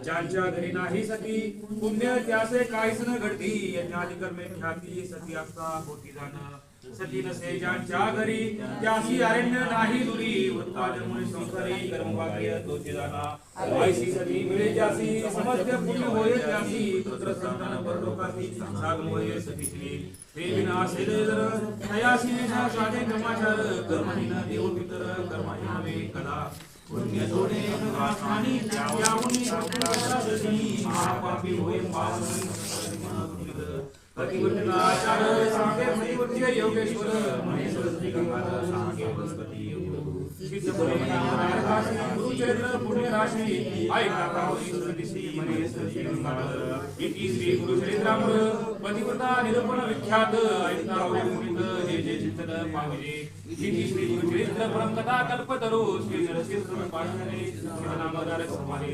ज्यांच्या घरी नाही सती पुण्य त्यासे काहीच न घडती यज्ञादी कर्मे ख्याती सती असता होती जाण सती नसे ज्यांच्या घरी त्यासी अरण्य नाही दुरी उत्पादन श्रीहरी कर्मभाग्य तोचे जाणा ऐशी सती मिळे त्यासी समस्त पुण्य होय त्यासी पुत्र संतान परलोकासी सागम होय सतीची हे विनाश जर तयासी साधे कर्माचार कर्मणीन देव पितर कर्माची नवे कदा पुण्य जोडे आणि त्याहुनी सत्याची महापापी होय पावन प्रतिवृत्ताचार सांगे प्रतिवृत्ती योगेश्वर मने सरस्वती गंगाधर सांगे बृहस्पती सिद्ध परिणाम गुरुचरित्र पुण्य राशी ऐका पावली सरस्वती मने सरस्वती गंगाधर इति श्री गुरुचरित्रामृत प्रतिवृत्ता निरूपण विख्यात ऐका होय मुनित जे जे चिंतन पाविले इति श्री गुरुचरित्र परमकथा कल्पतरू श्री नरसिंह पाठणे नामधारक समाधी